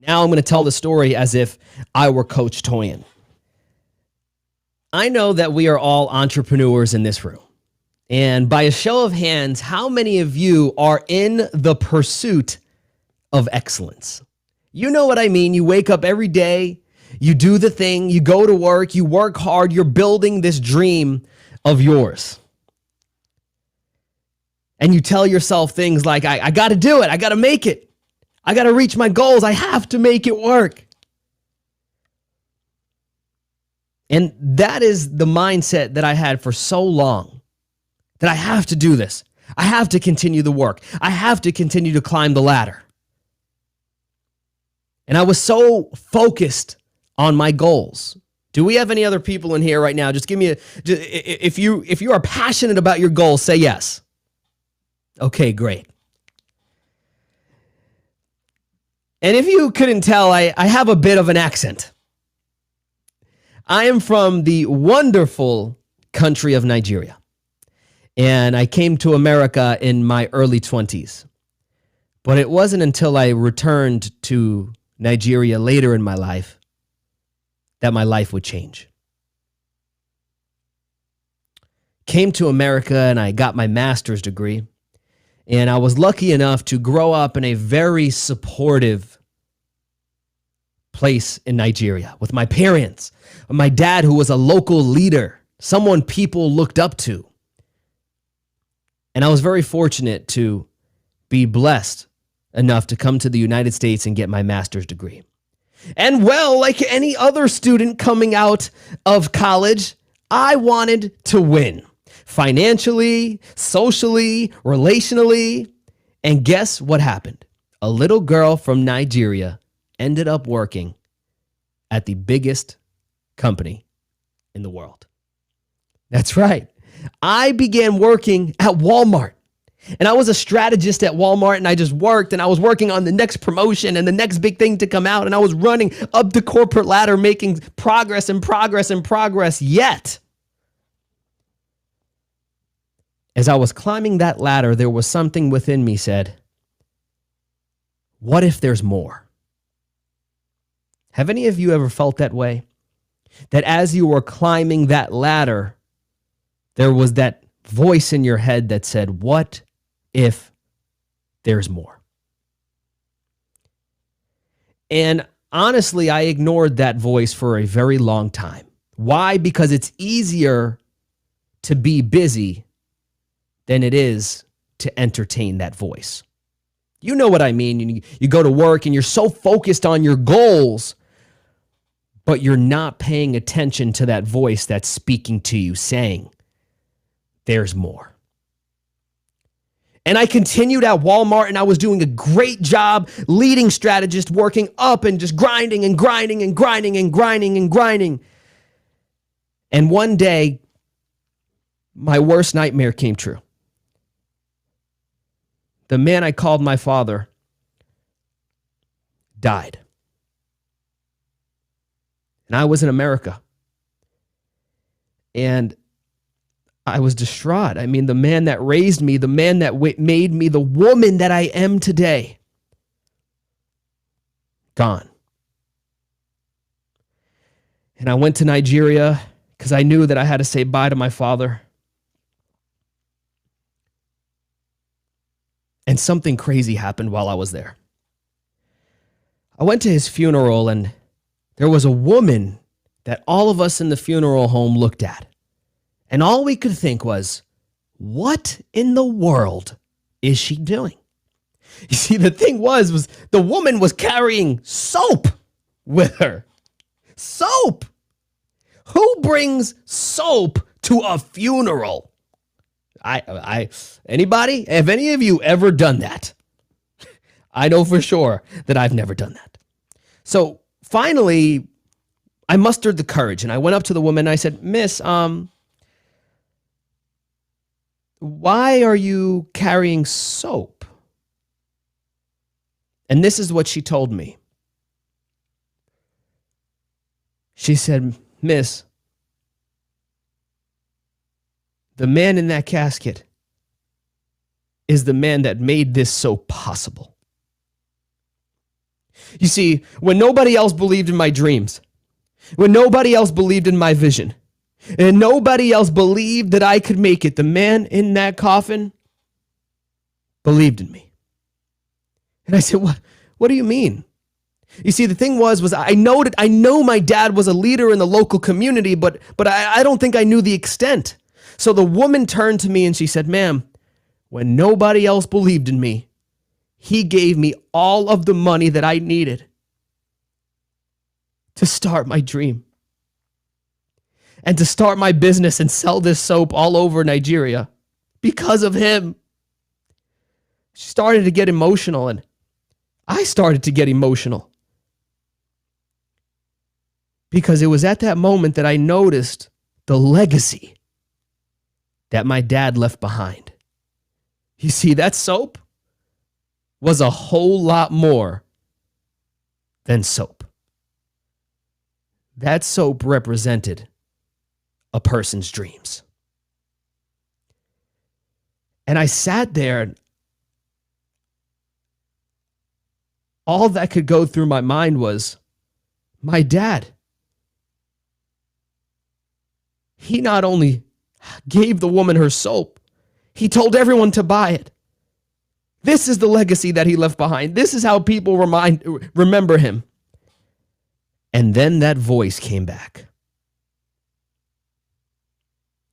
Now I'm going to tell the story as if I were Coach Toyin. I know that we are all entrepreneurs in this room. And by a show of hands, how many of you are in the pursuit of excellence? You know what I mean. You wake up every day, you do the thing, you go to work, you work hard, you're building this dream of yours. And you tell yourself things like, I got to do it. I got to make it. I got to reach my goals. I have to make it work. And that is the mindset that I had for so long, that I have to do this. I have to continue the work. I have to continue to climb the ladder. And I was so focused on my goals. Do we have any other people in here right now? Just give me if you are passionate about your goals, say yes. Okay, great. And if you couldn't tell, I have a bit of an accent. I am from the wonderful country of Nigeria. And I came to America in my early 20s. But it wasn't until I returned to Nigeria later in my life that my life would change. Came to America and I got my master's degree. And I was lucky enough to grow up in a very supportive place in Nigeria with my parents, my dad, who was a local leader, someone people looked up to. And I was very fortunate to be blessed enough to come to the United States and get my master's degree. And well, like any other student coming out of college, I wanted to win. Financially, socially, relationally. And guess what happened? A little girl from Nigeria ended up working at the biggest company in the world. That's right. I began working at Walmart. And I was a strategist at Walmart, and I just worked, and I was working on the next promotion and the next big thing to come out. And I was running up the corporate ladder, making progress and progress and progress. Yet, as I was climbing that ladder, there was something within me said, what if there's more? Have any of you ever felt that way? That as you were climbing that ladder, there was that voice in your head that said, what if there's more? And honestly, I ignored that voice for a very long time. Why? Because it's easier to be busy than it is to entertain that voice. You know what I mean. You go to work and you're so focused on your goals, but you're not paying attention to that voice that's speaking to you, saying, there's more. And I continued at Walmart, and I was doing a great job, leading strategist, working up and just grinding and grinding and grinding and grinding and grinding. And one day, my worst nightmare came true. The man I called my father died. And I was in America. And I was distraught. I mean, the man that raised me, the man that made me the woman that I am today, gone. And I went to Nigeria because I knew that I had to say bye to my father. And something crazy happened while I was there. I went to his funeral, and there was a woman that all of us in the funeral home looked at. And all we could think was, what in the world is she doing? You see, the thing was the woman was carrying soap with her. Soap! Who brings soap to a funeral? Anybody? Have any of you ever done that? I know for sure that I've never done that. So finally, I mustered the courage, and I went up to the woman and I said, Miss, why are you carrying soap? And this is what she told me. She said, Miss, the man in that casket is the man that made this so possible. You see, when nobody else believed in my dreams, when nobody else believed in my vision, and nobody else believed that I could make it, the man in that coffin believed in me. And I said, what do you mean? You see, the thing was I know my dad was a leader in the local community, but I don't think I knew the extent. So the woman turned to me and she said, ma'am, when nobody else believed in me, he gave me all of the money that I needed to start my dream and to start my business and sell this soap all over Nigeria because of him. She started to get emotional, and I started to get emotional because it was at that moment that I noticed the legacy that my dad left behind. You see, that soap was a whole lot more than soap. That soap represented a person's dreams. And I sat there, and all that could go through my mind was, my dad, he not only gave the woman her soap, he told everyone to buy it. This is the legacy that he left behind. This is how people remember him. And then that voice came back.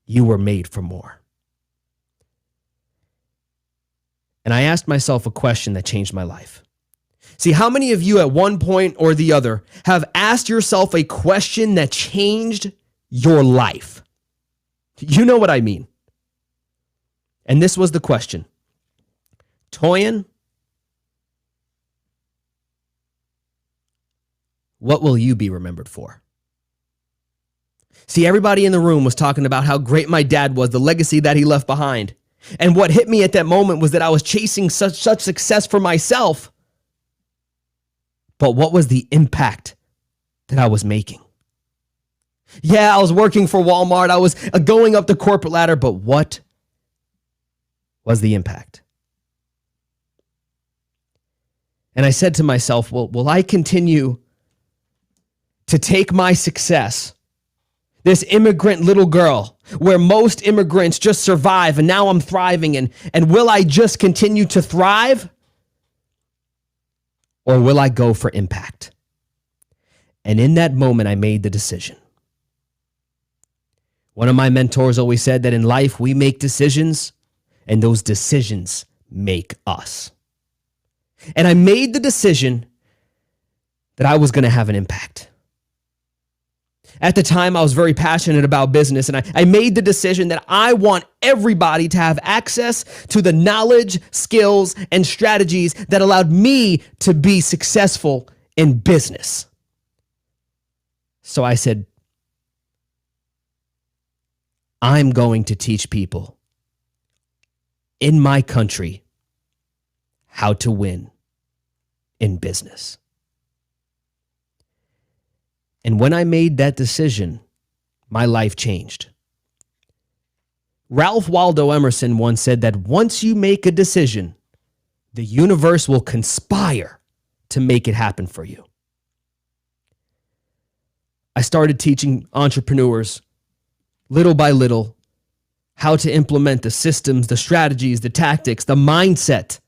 You were made for more. And I asked myself a question that changed my life. See, how many of you at one point or the other have asked yourself a question that changed your life? You know what I mean. And this was the question. Toyin, what will you be remembered for? See, everybody in the room was talking about how great my dad was, the legacy that he left behind. And what hit me at that moment was that I was chasing such success for myself. But what was the impact that I was making? Yeah, I was working for Walmart. I was going up the corporate ladder, but what was the impact? And I said to myself, well, will I continue to take my success, this immigrant little girl, where most immigrants just survive and now I'm thriving, and will I just continue to thrive? Or will I go for impact? And in that moment, I made the decision. One of my mentors always said that in life, we make decisions, and those decisions make us. And I made the decision that I was going to have an impact. At the time, I was very passionate about business, and I made the decision that I want everybody to have access to the knowledge, skills, and strategies that allowed me to be successful in business. So I said, I'm going to teach people in my country how to win in business. And when I made that decision, my life changed. Ralph Waldo Emerson once said that once you make a decision, the universe will conspire to make it happen for you. I started teaching entrepreneurs little by little how to implement the systems, the strategies, the tactics, the mindset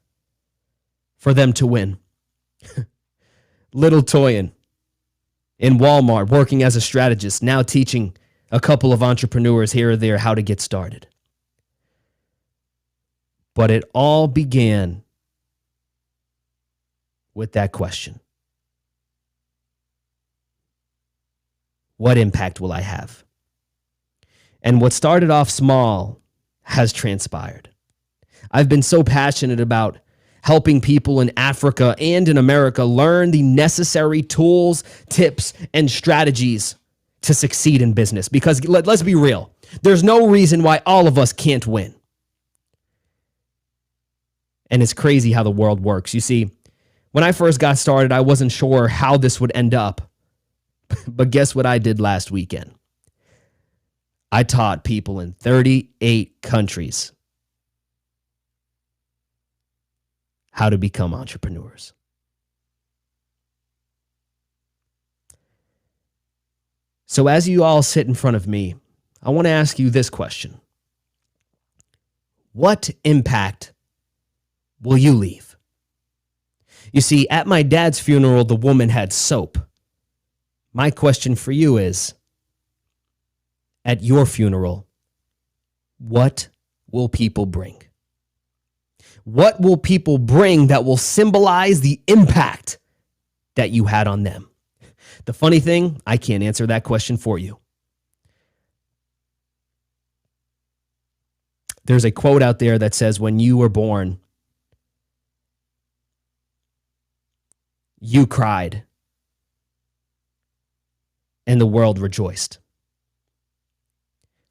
for them to win. Little Toyin in Walmart, working as a strategist, now teaching a couple of entrepreneurs here or there how to get started. But it all began with that question. What impact will I have? And what started off small has transpired. I've been so passionate about helping people in Africa and in America learn the necessary tools, tips, and strategies to succeed in business. Because let's be real, there's no reason why all of us can't win. And it's crazy how the world works. You see, when I first got started, I wasn't sure how this would end up. But guess what I did last weekend? I taught people in 38 countries how to become entrepreneurs. So as you all sit in front of me, I want to ask you this question. What impact will you leave? You see, at my dad's funeral, the woman had soap. My question for you is, at your funeral, what will people bring? What will people bring that will symbolize the impact that you had on them? The funny thing, I can't answer that question for you. There's a quote out there that says, when you were born, you cried and the world rejoiced.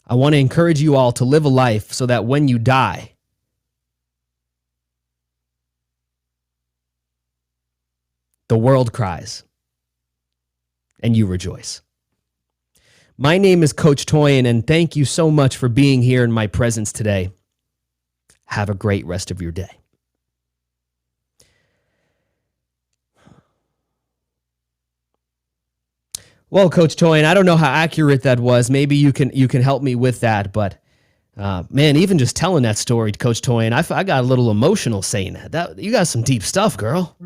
I want to encourage you all to live a life so that when you die, the world cries and you rejoice. My name is Coach Toyin, and thank you so much for being here in my presence today. Have a great rest of your day. Well, Coach Toyin, I don't know how accurate that was. Maybe you can help me with that. But man, even just telling that story, Coach Toyin, I got a little emotional saying that. You got some deep stuff, girl.